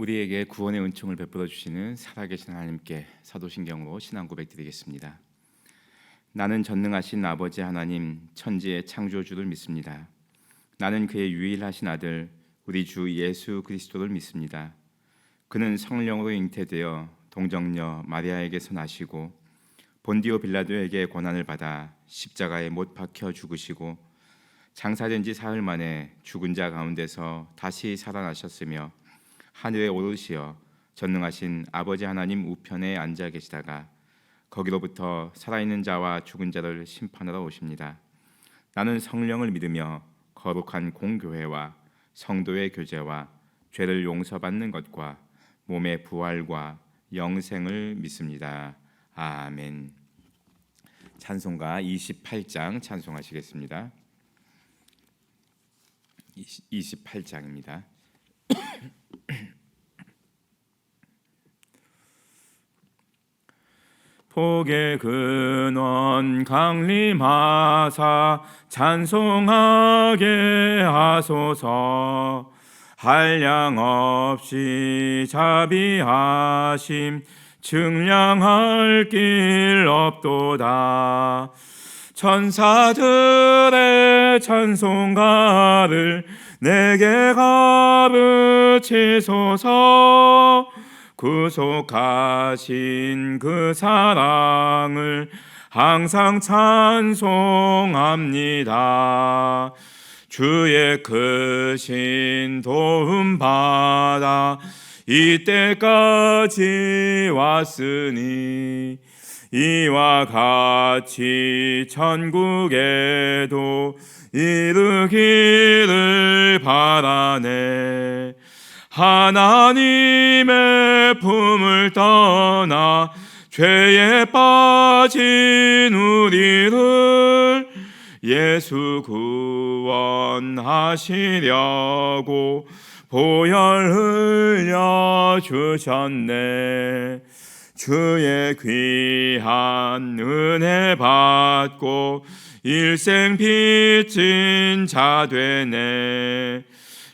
우리에게 구원의 은총을 베풀어 주시는 살아계신 하나님께 사도신경으로 신앙 고백드리겠습니다. 나는 전능하신 아버지 하나님 천지의 창조주를 믿습니다. 나는 그의 유일하신 아들 우리 주 예수 그리스도를 믿습니다. 그는 성령으로 잉태되어 동정녀 마리아에게서 나시고 본디오 빌라도에게 고난을 받아 십자가에 못 박혀 죽으시고 장사된 지 사흘 만에 죽은 자 가운데서 다시 살아나셨으며 하늘에 오르시어 전능하신 아버지 하나님 우편에 앉아 계시다가 거기로부터 살아있는 자와 죽은 자를 심판하러 오십니다. 나는 성령을 믿으며 거룩한 공교회와 성도의 교제와 죄를 용서받는 것과 몸의 부활과 영생을 믿습니다. 아멘. 찬송가 28장 찬송하시겠습니다. 28장입니다. 복의 근원 강림하사 찬송하게 하소서. 한량 없이 자비하심 증량할 길 없도다. 천사들의 찬송가를 내게 가르치소서. 구속하신 그 사랑을 항상 찬송합니다. 주의 크신 도움 받아 이때까지 왔으니 이와 같이 천국에도 이르기를 바라네. 하나님의 품을 떠나 죄에 빠진 우리를 예수 구원하시려고 보혈 흘려 주셨네. 주의 귀한 은혜 받고 일생 빚진 자 되네.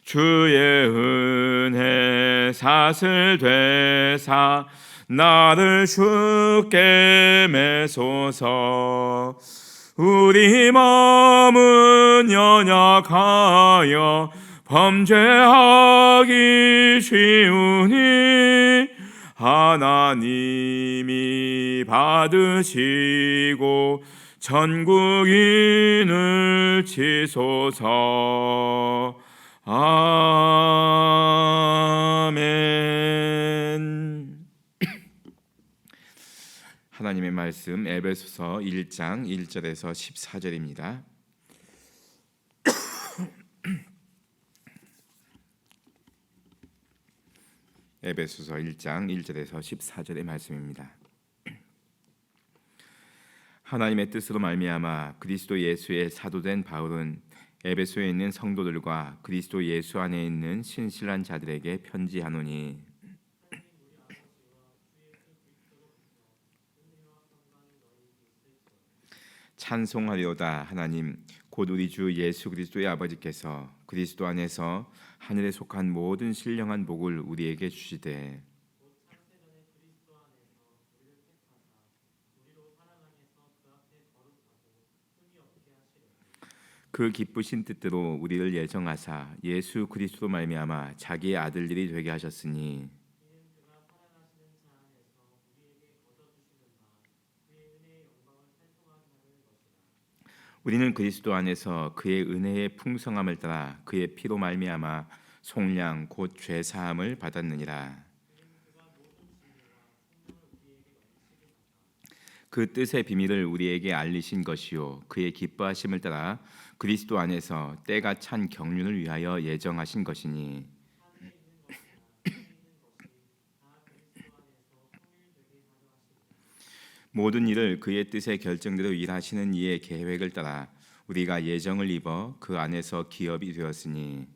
주의 은혜 사슬 되사 나를 주께 매소서. 우리 마음은 연약하여 범죄하기 쉬우니 하나님이 받으시고 천국인을 치소서. 아멘. 하나님의 말씀 에베소서 1장 1절에서 14절입니다. 에베소서 1장 1절에서 14절의 말씀입니다. 하나님의 뜻으로 말미암아 그리스도 예수의 사도된 바울은 에베소에 있는 성도들과 그리스도 예수 안에 있는 신실한 자들에게 편지하노니 찬송하리로다. 하나님 곧 우리 주 예수 그리스도의 아버지께서 그리스도 안에서 하늘에 속한 모든 신령한 복을 우리에게 주시되 그 기쁘신 뜻대로 우리를 예정하사 예수 그리스도로 말미암아 자기의 아들들이 되게 하셨으니 우리는 그리스도 안에서 그의 은혜의 풍성함을 따라 그의 피로 말미암아 속량 곧 죄 사함을 받았느니라. 그 뜻의 비밀을 우리에게 알리신 것이요 그의 기뻐하심을 따라 그리스도 안에서 때가 찬 경륜을 위하여 예정하신 것이니 모든 일을 그의 뜻의 결정대로 일하시는 이의 계획을 따라 우리가 예정을 입어 그 안에서 기업이 되었으니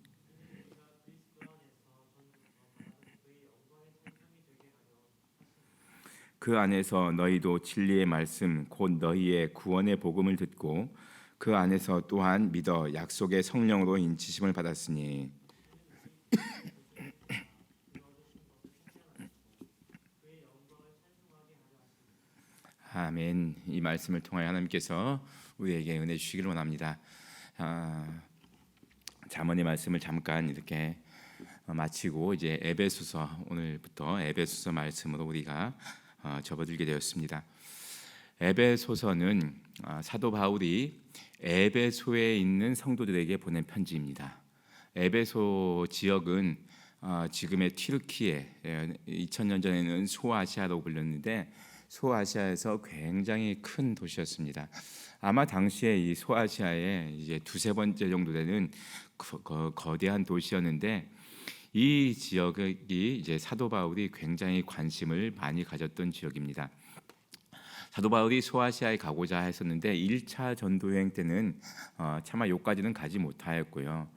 그 안에서 너희도 진리의 말씀 곧 너희의 구원의 복음을 듣고 그 안에서 또한 믿어 약속의 성령으로 인치심을 받았으니 아멘. 이 말씀을 통하여 하나님께서 우리에게 은혜 주시기를 원합니다. 잠언의 말씀을 잠깐 이렇게 마치고 이제 에베소서, 오늘부터 에베소서 말씀으로 우리가 접어들게 되었습니다. 에베소서는 사도 바울이 에베소에 있는 성도들에게 보낸 편지입니다. 에베소 지역은 지금의 튀르키예, 2000년 전에는 소아시아라고 불렸는데 소아시아에서 굉장히 큰 도시였습니다. 아마 당시에 이 소아시아의 이제 두세 번째 정도 되는 거대한 도시였는데, 이 지역이 이제 사도 바울이 굉장히 관심을 많이 가졌던 지역입니다. 사도 바울이 소아시아에 가고자 했었는데 1차 전도여행 때는 차마 요까지는 가지 못하였고요.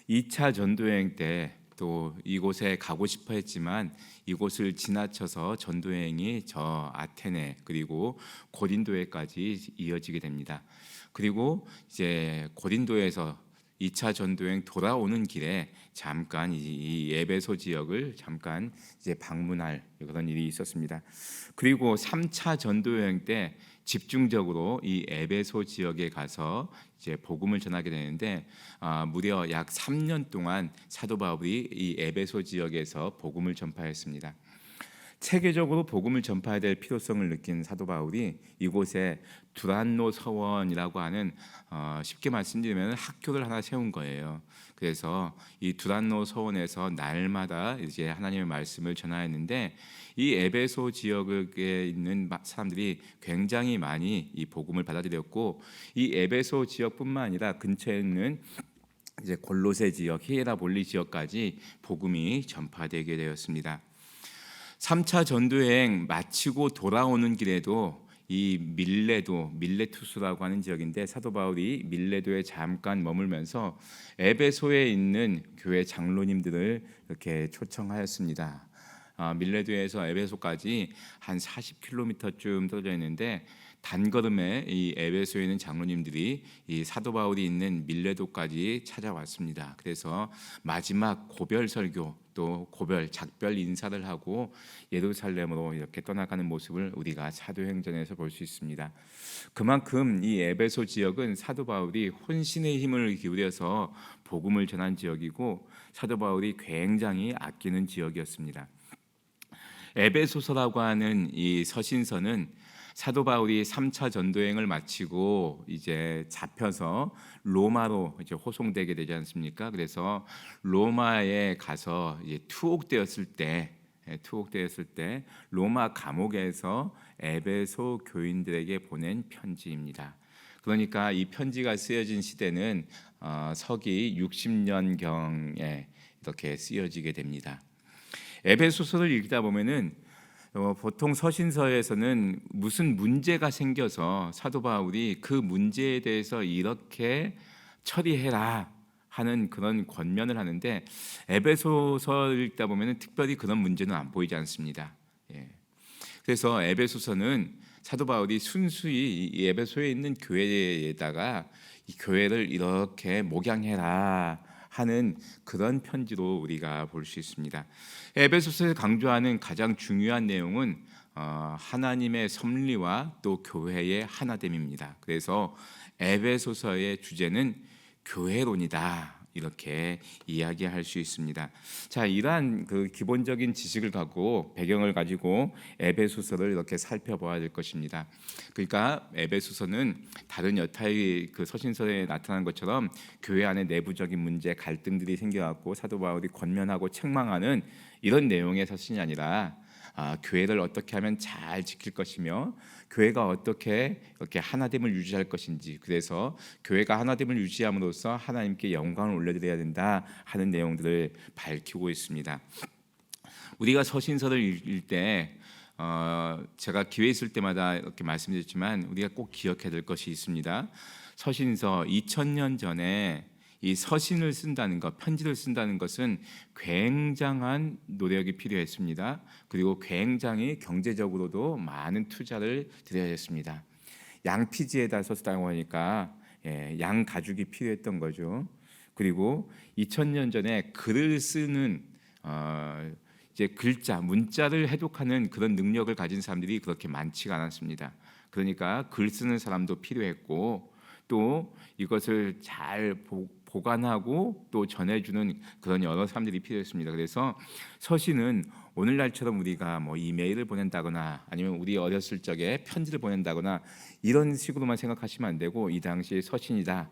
2차 전도여행 때 또 이곳에 가고 싶어 했지만 이곳을 지나쳐서 전도여행이 저 아테네 그리고 고린도에까지 이어지게 됩니다. 그리고 이제 고린도에서 2차 전도여행 돌아오는 길에 잠깐 이 에베소 지역을 잠깐 이제 방문할 그런 일이 있었습니다. 그리고 3차 전도여행 때 집중적으로 이 에베소 지역에 가서 이제 복음을 전하게 되는데 무려 약 3년 동안 사도 바울이 이 에베소 지역에서 복음을 전파했습니다. 체계적으로 복음을 전파해야 될 필요성을 느낀 사도 바울이 이곳에 두란노 서원이라고 하는 쉽게 말씀드리면 학교를 하나 세운 거예요. 그래서 이 두란노 서원에서 날마다 이제 하나님의 말씀을 전하였는데, 이 에베소 지역에 있는 사람들이 굉장히 많이 이 복음을 받아들였고, 이 에베소 지역뿐만 아니라 근처에 있는 이제 골로새 지역, 히에라볼리 지역까지 복음이 전파되게 되었습니다. 3차 전도여행 마치고 돌아오는 길에도 이 밀레투스라고 하는 지역인데, 사도 바울이 밀레도에 잠깐 머물면서 에베소에 있는 교회 장로님들을 이렇게 초청하였습니다. 밀레도에서 에베소까지 한 40km쯤 떨어져 있는데, 단걸음에 이 에베소에 있는 장로님들이 이 사도 바울이 있는 밀레도까지 찾아왔습니다. 그래서 마지막 고별 설교 또 고별 작별 인사를 하고 예루살렘으로 이렇게 떠나가는 모습을 우리가 사도행전에서 볼 수 있습니다. 그만큼 이 에베소 지역은 사도 바울이 혼신의 힘을 기울여서 복음을 전한 지역이고 사도 바울이 굉장히 아끼는 지역이었습니다. 에베소서라고 하는 이 서신서는 사도 바울이 3차 전도행을 마치고 이제 잡혀서 로마로 이제 호송되게 되지 않습니까? 그래서 로마에 가서 이제 투옥되었을 때 로마 감옥에서 에베소 교인들에게 보낸 편지입니다. 그러니까 이 편지가 쓰여진 시대는 서기 60년경에 이렇게 쓰여지게 됩니다. 에베소서를 읽다 보면은 보통 서신서에서는 무슨 문제가 생겨서 사도 바울이 그 문제에 대해서 이렇게 처리해라 하는 그런 권면을 하는데, 에베소서를 읽다 보면 특별히 그런 문제는 안 보이지 않습니다. 그래서 에베소서는 사도 바울이 순수히 이 에베소에 있는 교회에다가 이 교회를 이렇게 목양해라 하는 그런 편지로 우리가 볼 수 있습니다. 에베소서에 강조하는 가장 중요한 내용은 하나님의 섭리와 또 교회의 하나됨입니다. 그래서 에베소서의 주제는 교회론이다, 이렇게 이야기할 수 있습니다. 자, 이러한 그 기본적인 지식을 갖고 배경을 가지고 에베소서를 이렇게 살펴봐야 될 것입니다. 그러니까 에베소서는 다른 여타의 그 서신서에 나타난 것처럼 교회 안에 내부적인 문제, 갈등들이 생겨갖고 사도 바울이 권면하고 책망하는 이런 내용의 서신이 아니라 교회를 어떻게 하면 잘 지킬 것이며 교회가 어떻게 이렇게 하나됨을 유지할 것인지, 그래서 교회가 하나됨을 유지함으로써 하나님께 영광을 올려드려야 된다 하는 내용들을 밝히고 있습니다. 우리가 서신서를 읽을 때 제가 기회 있을 때마다 이렇게 말씀드렸지만 우리가 꼭 기억해야 될 것이 있습니다. 서신서 2000년 전에 이 서신을 쓴다는 것, 편지를 쓴다는 것은 굉장한 노력이 필요했습니다. 그리고 굉장히 경제적으로도 많은 투자를 드려야 했습니다. 양피지에다 썼다고 하니까 양 가죽이 필요했던 거죠. 그리고 2000년 전에 글을 쓰는 이제 글자, 문자를 해독하는 그런 능력을 가진 사람들이 그렇게 많지가 않았습니다. 그러니까 글 쓰는 사람도 필요했고 또 이것을 잘 보관하고 또 전해주는 그런 여러 사람들이 필요했습니다. 그래서 서신은 오늘날처럼 우리가 뭐 이메일을 보낸다거나 아니면 우리 어렸을 적에 편지를 보낸다거나 이런 식으로만 생각하시면 안 되고, 이 당시에 서신이다,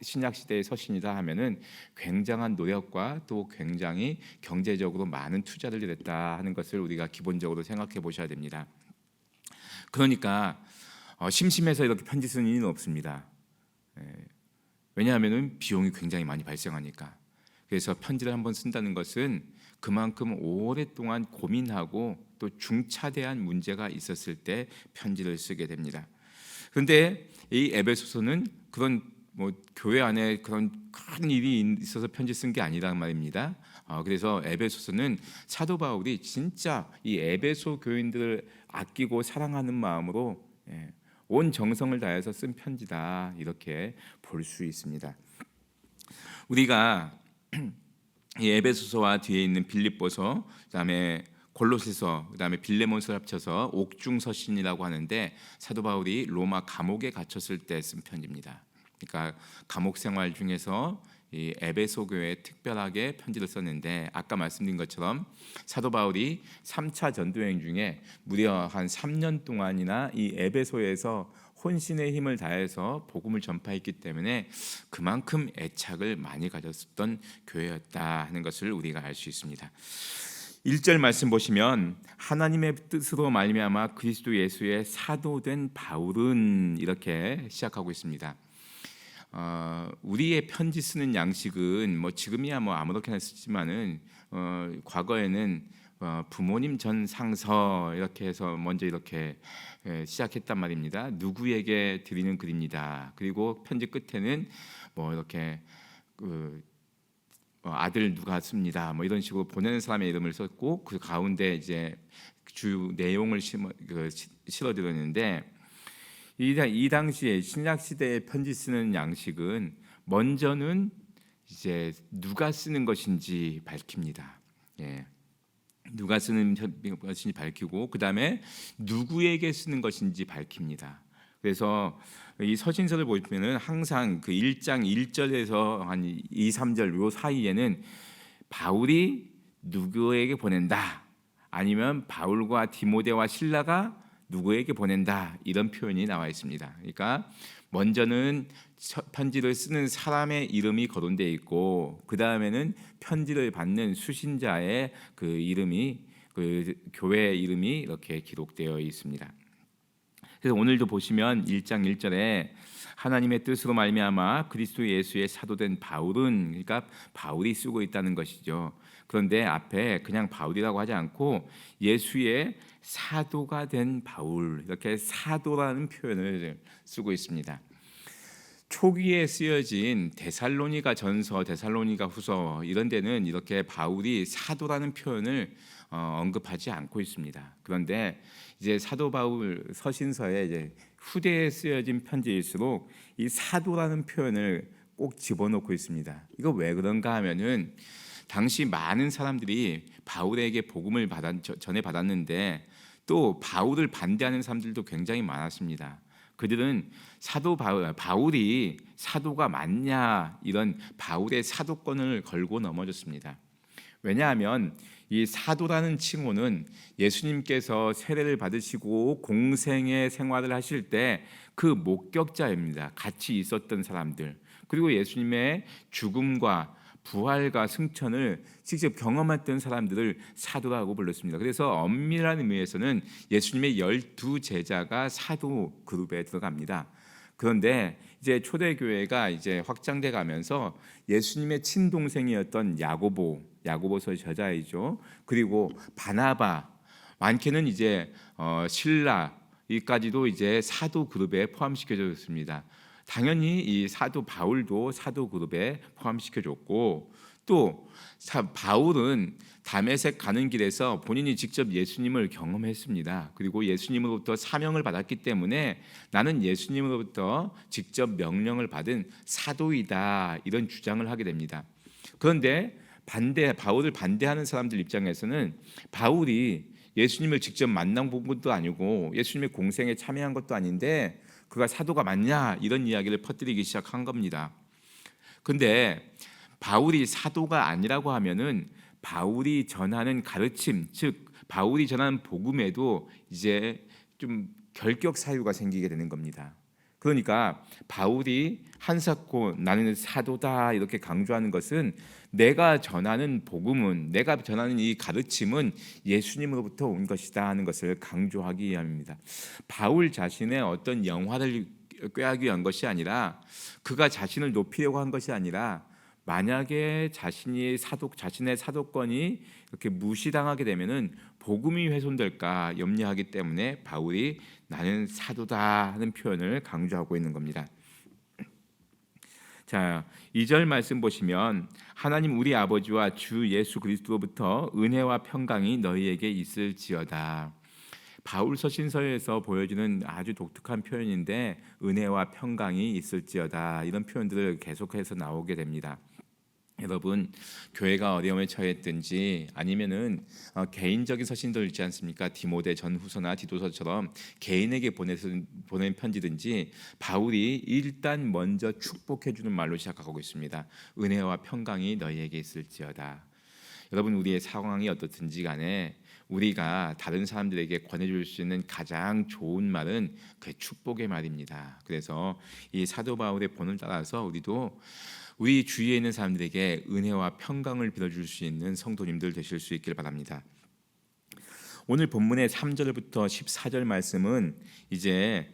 신약 시대의 서신이다 하면은 굉장한 노력과 또 굉장히 경제적으로 많은 투자를 들였다 하는 것을 우리가 기본적으로 생각해 보셔야 됩니다. 그러니까 심심해서 이렇게 편지 쓰는 일은 없습니다. 왜냐하면은 비용이 굉장히 많이 발생하니까. 그래서 편지를 한번 쓴다는 것은 그만큼 오랫동안 고민하고 또 중차대한 문제가 있었을 때 편지를 쓰게 됩니다. 그런데 이 에베소서는 그런 뭐 교회 안에 그런 큰 일이 있어서 편지 쓴 게 아니란 말입니다. 그래서 에베소서는 사도 바울이 진짜 이 에베소 교인들을 아끼고 사랑하는 마음으로 온 정성을 다해서 쓴 편지다, 이렇게 볼 수 있습니다. 우리가 이 에베소서와 뒤에 있는 빌립보서, 그다음에 골로새서, 그다음에 빌레몬서를 합쳐서 옥중서신이라고 하는데 사도 바울이 로마 감옥에 갇혔을 때 쓴 편지입니다. 그러니까 감옥 생활 중에서 이 에베소 교회에 특별하게 편지를 썼는데, 아까 말씀드린 것처럼 사도 바울이 3차 전도여행 중에 무려 한 3년 동안이나 이 에베소에서 혼신의 힘을 다해서 복음을 전파했기 때문에 그만큼 애착을 많이 가졌던 교회였다 하는 것을 우리가 알 수 있습니다. 1절 말씀 보시면 하나님의 뜻으로 말미암아 그리스도 예수의 사도된 바울은, 이렇게 시작하고 있습니다. 우리의 편지 쓰는 양식은 뭐 지금이야 뭐 아무렇게나 쓰지만은 과거에는 부모님 전상서 이렇게 해서 먼저 이렇게 시작했단 말입니다. 누구에게 드리는 글입니다. 그리고 편지 끝에는 뭐 이렇게 아들 누가 씁니다, 뭐 이런 식으로 보내는 사람의 이름을 썼고 그 가운데 이제 주 내용을 실어드렸는데, 이 당시에 신약 시대에 편지 쓰는 양식은 먼저는 이제 누가 쓰는 것인지 밝힙니다. 누가 쓰는 것인지 밝히고 그 다음에 누구에게 쓰는 것인지 밝힙니다. 그래서 이 서신서를 보시면은 항상 그 1장 1절에서 한 2, 3절 요 사이에는 바울이 누구에게 보낸다, 아니면 바울과 디모데와 실라가 누구에게 보낸다, 이런 표현이 나와 있습니다. 그러니까 먼저는 편지를 쓰는 사람의 이름이 거론되어 있고 그 다음에는 편지를 받는 수신자의 그 이름이, 그 교회의 이름이 이렇게 기록되어 있습니다. 그래서 오늘도 보시면 1장 1절에 하나님의 뜻으로 말미암아 그리스도 예수의 사도된 바울은, 그러니까 바울이 쓰고 있다는 것이죠. 그런데 앞에 그냥 바울이라고 하지 않고 예수의 사도가 된 바울, 이렇게 사도라는 표현을 쓰고 있습니다. 초기에 쓰여진 데살로니가 전서, 데살로니가 후서 이런 데는 이렇게 바울이 사도라는 표현을 언급하지 않고 있습니다. 그런데 이제 사도 바울 서신서에 이제 후대에 쓰여진 편지일수록 이 사도라는 표현을 꼭 집어넣고 있습니다. 이거 왜 그런가 하면은 당시 많은 사람들이 바울에게 복음을 전해 받았는데 또 바울을 반대하는 사람들도 굉장히 많았습니다. 그들은 사도 바울이 사도가 맞냐, 이런 바울의 사도권을 걸고 넘어졌습니다. 왜냐하면 이 사도라는 칭호는 예수님께서 세례를 받으시고 공생의 생활을 하실 때 그 목격자입니다. 같이 있었던 사람들, 그리고 예수님의 죽음과 부활과 승천을 직접 경험했던 사람들을 사도라고 불렀습니다. 그래서 엄밀한 의미에서는 예수님의 12제자가 사도 그룹에 들어갑니다. 그런데 이제 초대교회가 이제 확장돼 가면서 예수님의 친동생이었던 야고보서의 저자이죠. 그리고 바나바, 많게는 이제 실라, 이까지도 이제 사도 그룹에 포함시켜졌습니다. 당연히 이 사도 바울도 사도 그룹에 포함시켜줬고, 또 바울은 다메섹 가는 길에서 본인이 직접 예수님을 경험했습니다. 그리고 예수님으로부터 사명을 받았기 때문에 나는 예수님으로부터 직접 명령을 받은 사도이다, 이런 주장을 하게 됩니다. 그런데 바울을 반대하는 사람들 입장에서는 바울이 예수님을 직접 만난 것도 아니고 예수님의 공생에 참여한 것도 아닌데 그가 사도가 맞냐 이런 이야기를 퍼뜨리기 시작한 겁니다. 근데 바울이 사도가 아니라고 하면은 바울이 전하는 가르침, 즉 바울이 전하는 복음에도 이제 좀 결격 사유가 생기게 되는 겁니다. 그러니까 바울이 한사코 나는 사도다 이렇게 강조하는 것은 내가 전하는 복음은, 내가 전하는 이 가르침은 예수님으로부터 온 것이다 하는 것을 강조하기 위함입니다. 바울 자신의 어떤 영화를 꾀하기 위한 것이 아니라, 그가 자신을 높이려고 한 것이 아니라, 만약에 자신의 사도권이 이렇게 무시당하게 되면은 복음이 훼손될까 염려하기 때문에 바울이 나는 사도다 하는 표현을 강조하고 있는 겁니다. 자, 2절 말씀 보시면 하나님 우리 아버지와 주 예수 그리스도로부터 은혜와 평강이 너희에게 있을지어다. 바울 서신서에서 보여주는 아주 독특한 표현인데 은혜와 평강이 있을지어다 이런 표현들을 계속해서 나오게 됩니다. 여러분, 교회가 어려움에 처했든지 아니면은 개인적인 서신들 있지 않습니까? 디모데 전후서나 디도서처럼 개인에게 보낸 편지든지 바울이 일단 먼저 축복해 주는 말로 시작하고 있습니다. 은혜와 평강이 너희에게 있을지어다. 여러분, 우리의 상황이 어떻든지 간에 우리가 다른 사람들에게 권해줄 수 있는 가장 좋은 말은 그 축복의 말입니다. 그래서 이 사도 바울의 본을 따라서 우리도 우리 주위에 있는 사람들에게 은혜와 평강을 빌어줄 수 있는 성도님들 되실 수 있길 바랍니다. 오늘 본문의 3절부터 14절 말씀은 이제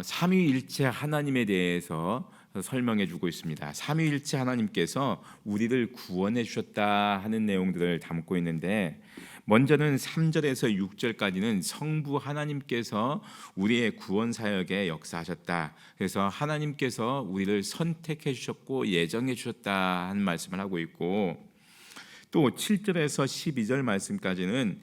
삼위일체 하나님에 대해서 설명해 주고 있습니다. 삼위일체 하나님께서 우리를 구원해 주셨다 하는 내용들을 담고 있는데, 먼저는 3절에서 6절까지는 성부 하나님께서 우리의 구원 사역에 역사하셨다. 그래서 하나님께서 우리를 선택해 주셨고 예정해 주셨다 하는 말씀을 하고 있고, 또 7절에서 12절 말씀까지는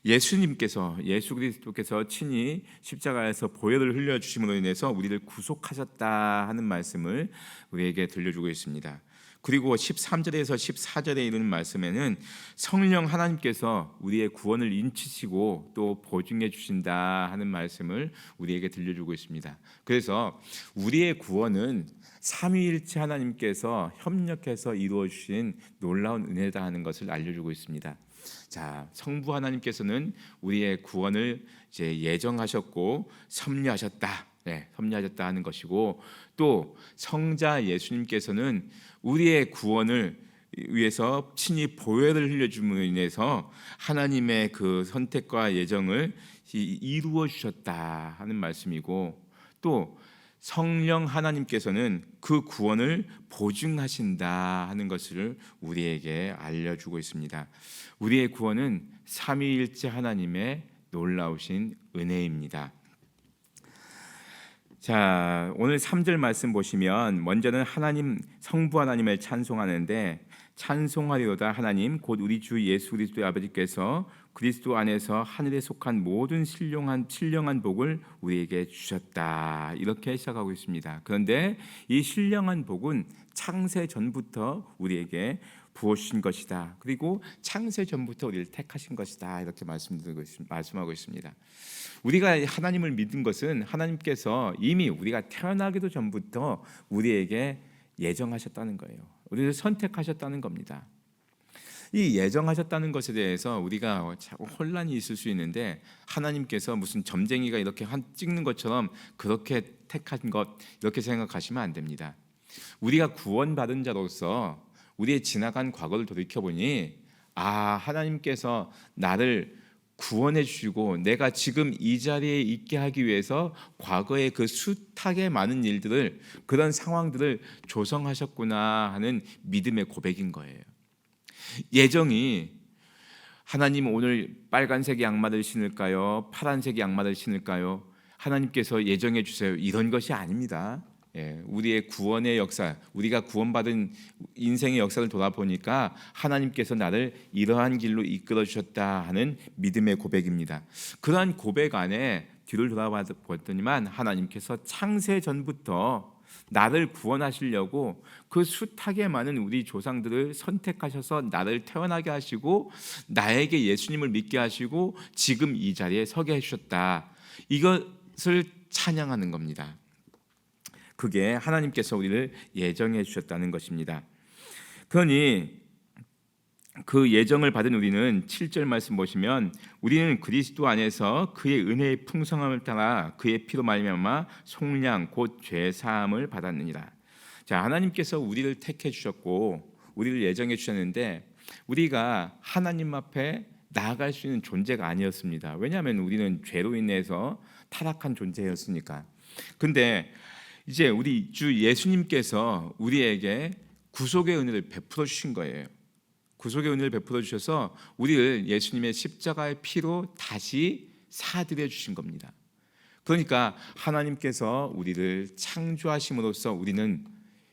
예수 그리스도께서 친히 십자가에서 보혈을 흘려 주심으로 인해서 우리를 구속하셨다 하는 말씀을 우리에게 들려주고 있습니다. 그리고 13절에서 14절에 이르는 말씀에는 성령 하나님께서 우리의 구원을 인치시고 또 보증해 주신다 하는 말씀을 우리에게 들려주고 있습니다. 그래서 우리의 구원은 삼위일체 하나님께서 협력해서 이루어 주신 놀라운 은혜다 하는 것을 알려주고 있습니다. 자, 성부 하나님께서는 우리의 구원을 이제 예정하셨고 섭리하셨다. 섭리하셨다 하는 것이고, 또 성자 예수님께서는 우리의 구원을 위해서 친히 보혈을 흘려줌으로 인해서 하나님의 그 선택과 예정을 이루어 주셨다 하는 말씀이고, 또 성령 하나님께서는 그 구원을 보증하신다 하는 것을 우리에게 알려주고 있습니다. 우리의 구원은 삼위일체 하나님의 놀라우신 은혜입니다. 자, 오늘 3절 말씀 보시면 먼저는 하나님 성부 하나님을 찬송하는데, 찬송하리로다 하나님 곧 우리 주 예수 그리스도의 아버지께서 그리스도 안에서 하늘에 속한 모든 신령한 복을 우리에게 주셨다 이렇게 시작하고 있습니다. 그런데 이 신령한 복은 창세 전부터 우리에게 부어주신 것이다. 그리고 창세 전부터 우리를 택하신 것이다 이렇게 말씀하고 있습니다. 우리가 하나님을 믿은 것은 하나님께서 이미 우리가 태어나기도 전부터 우리에게 예정하셨다는 거예요. 우리를 선택하셨다는 겁니다. 이 예정하셨다는 것에 대해서 우리가 자꾸 혼란이 있을 수 있는데, 하나님께서 무슨 점쟁이가 이렇게 찍는 것처럼 그렇게 택한 것 이렇게 생각하시면 안 됩니다. 우리가 구원받은 자로서 우리의 지나간 과거를 돌이켜보니 하나님께서 나를 구원해 주시고 내가 지금 이 자리에 있게 하기 위해서 과거의 그 숱하게 많은 일들을, 그런 상황들을 조성하셨구나 하는 믿음의 고백인 거예요. 예정이 하나님 오늘 빨간색 양말을 신을까요? 파란색 양말을 신을까요? 하나님께서 예정해 주세요 이런 것이 아닙니다. 우리의 구원의 역사, 우리가 구원받은 인생의 역사를 돌아보니까 하나님께서 나를 이러한 길로 이끌어 주셨다 하는 믿음의 고백입니다. 그러한 고백 안에 뒤를 돌아봤더니만 하나님께서 창세 전부터 나를 구원하시려고 그 숱하게 많은 우리 조상들을 선택하셔서 나를 태어나게 하시고 나에게 예수님을 믿게 하시고 지금 이 자리에 서게 해주셨다. 이것을 찬양하는 겁니다. 그게 하나님께서 우리를 예정해 주셨다는 것입니다. 그러니 그 예정을 받은 우리는 7절 말씀 보시면 우리는 그리스도 안에서 그의 은혜의 풍성함을 따라 그의 피로 말미암아 속량 곧 죄 사함을 받았느니라. 자, 하나님께서 우리를 택해 주셨고 우리를 예정해 주셨는데 우리가 하나님 앞에 나아갈 수 있는 존재가 아니었습니다. 왜냐하면 우리는 죄로 인해서 타락한 존재였으니까. 근데 이제 우리 주 예수님께서 우리에게 구속의 은혜를 베풀어 주신 거예요. 구속의 은혜를 베풀어 주셔서 우리를 예수님의 십자가의 피로 다시 사들여 주신 겁니다. 그러니까 하나님께서 우리를 창조하심으로써 우리는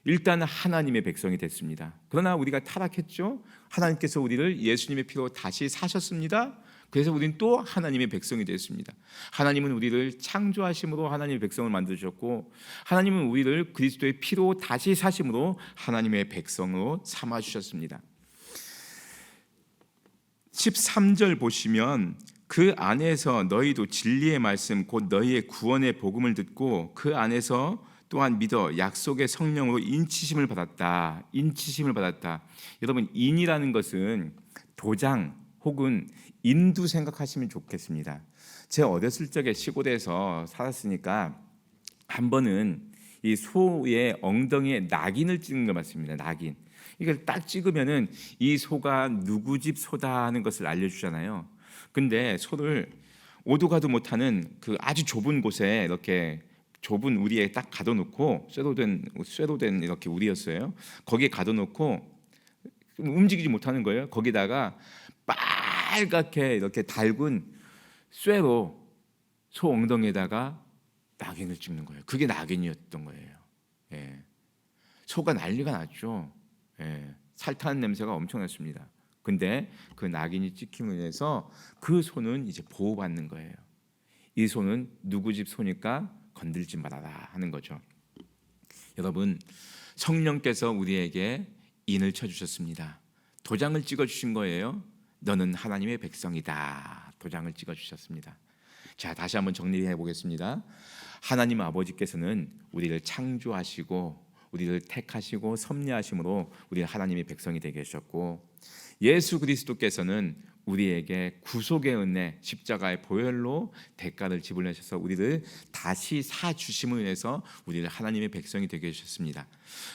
일단 하나님의 백성이 됐습니다. 그러나 우리가 타락했죠. 하나님께서 우리를 예수님의 피로 다시 사셨습니다. 그래서 우리는 또 하나님의 백성이 됐습니다. 하나님은 우리를 창조하심으로 하나님의 백성을 만드셨고 하나님은 우리를 그리스도의 피로 다시 사심으로 하나님의 백성으로 삼아 주셨습니다. 13절 보시면 그 안에서 너희도 진리의 말씀 곧 너희의 구원의 복음을 듣고 그 안에서 또한 믿어 약속의 성령으로 인치심을 받았다. 인치심을 받았다. 여러분, 인이라는 것은 도장 혹은 인도 생각하시면 좋겠습니다. 제 어렸을 적에 시골에서 살았으니까 한 번은 이 소의 엉덩이에 낙인을 찍는 걸 봤습니다. 낙인. 이걸 딱 찍으면은 이 소가 누구 집 소다 하는 것을 알려주잖아요. 근데 소를 오도 가도 못하는 그 아주 좁은 곳에 이렇게 좁은 우리에 딱 가둬놓고 쇠로 된 이렇게 우리였어요. 거기에 가둬놓고 움직이지 못하는 거예요. 거기다가 빨갛게 이렇게 달군 쇠로 소 엉덩이에다가 낙인을 찍는 거예요. 그게 낙인이었던 거예요. 예. 소가 난리가 났죠. 예. 살타는 냄새가 엄청났습니다. 근데 그 낙인이 찍힘으로 인해서 그 소는 이제 보호받는 거예요. 이 소는 누구 집 소니까 건들지 말아라 하는 거죠. 여러분, 성령께서 우리에게 인을 쳐주셨습니다. 도장을 찍어주신 거예요. 너는 하나님의 백성이다. 도장을 찍어주셨습니다. 자, 다시 한번 정리해 보겠습니다. 하나님 아버지께서는 우리를 창조하시고 우리를 택하시고 섭리하심으로 우리가 하나님의 백성이 되게 하셨고 예수 그리스도께서는 우리에게 구속의 은혜 십자가의 보혈로 대가를 지불하셔서 우리를 다시 사주심을 인해서 우리를 하나님의 백성이 되게 해주셨습니다.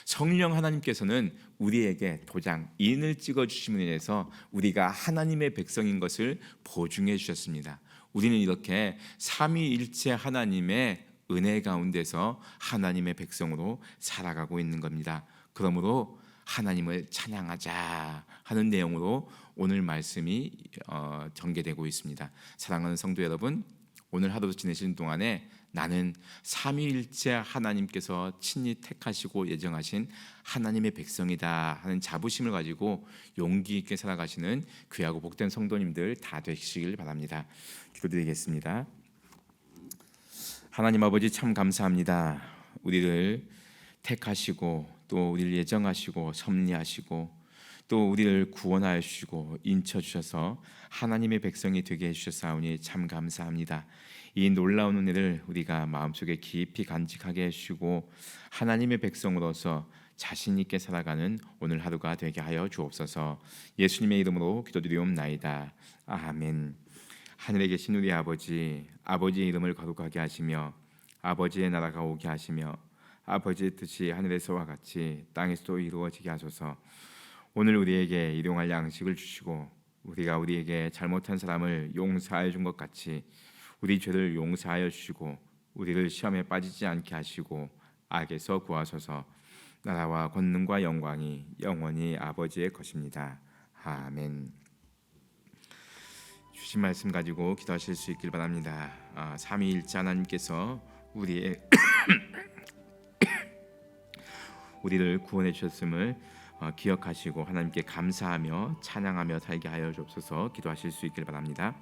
성령 하나님께서는 우리에게 도장 인을 찍어주심을 인해서 우리가 하나님의 백성인 것을 보증해 주셨습니다. 우리는 이렇게 삼위일체 하나님의 은혜 가운데서 하나님의 백성으로 살아가고 있는 겁니다. 그러므로 하나님을 찬양하자 하는 내용으로 오늘 말씀이 전개되고 있습니다. 사랑하는 성도 여러분, 오늘 하루 지내시는 동안에 나는 삼위일체 하나님께서 친히 택하시고 예정하신 하나님의 백성이다 하는 자부심을 가지고 용기 있게 살아가시는 귀하고 복된 성도님들 다 되시길 바랍니다. 기도드리겠습니다. 하나님 아버지, 참 감사합니다. 우리를 택하시고 또 우리를 예정하시고 섭리하시고 또 우리를 구원하여 주시고 인쳐 주셔서 하나님의 백성이 되게 해 주셨사오니 참 감사합니다. 이 놀라운 은혜를 우리가 마음속에 깊이 간직하게 해 주시고 하나님의 백성으로서 자신 있게 살아가는 오늘 하루가 되게 하여 주옵소서. 예수님의 이름으로 기도드리옵나이다. 아멘. 하늘에 계신 우리 아버지, 아버지의 이름을 거룩하게 하시며 아버지의 나라가 오게 하시며 아버지의 뜻이 하늘에서와 같이 땅에서도 이루어지게 하소서. 오늘 우리에게 일용할 양식을 주시고 우리가 우리에게 잘못한 사람을 용서하여 준 것 같이 우리 죄를 용서하여 주시고 우리를 시험에 빠지지 않게 하시고 악에서 구하소서. 나라와 권능과 영광이 영원히 아버지의 것입니다. 아멘. 주신 말씀 가지고 기도하실 수 있길 바랍니다. 삼위일체 하나님께서 우리를 구원해 주셨음을 기억하시고 하나님께 감사하며 찬양하며 살게 하여 주옵소서. 기도하실 수 있길 바랍니다.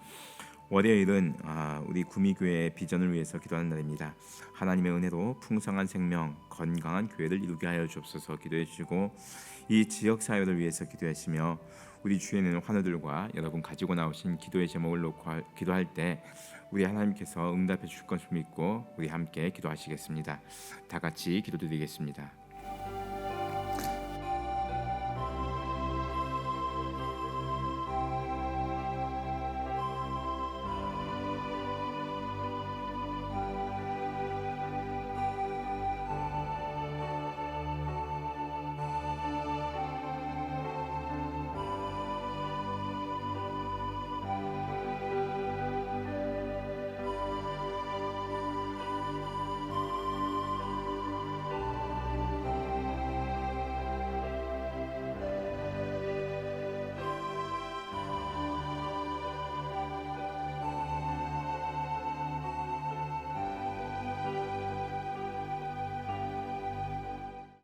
월요일은 우리 구미교회의 비전을 위해서 기도하는 날입니다. 하나님의 은혜로 풍성한 생명, 건강한 교회를 이루게 하여 주옵소서 기도해 주시고, 이 지역 사회를 위해서 기도하시며, 우리 주위에 있는 환우들과 여러분 가지고 나오신 기도의 제목을 놓고 기도할 때 우리 하나님께서 응답해 주실 것을 믿고 우리 함께 기도하시겠습니다. 다 같이 기도드리겠습니다.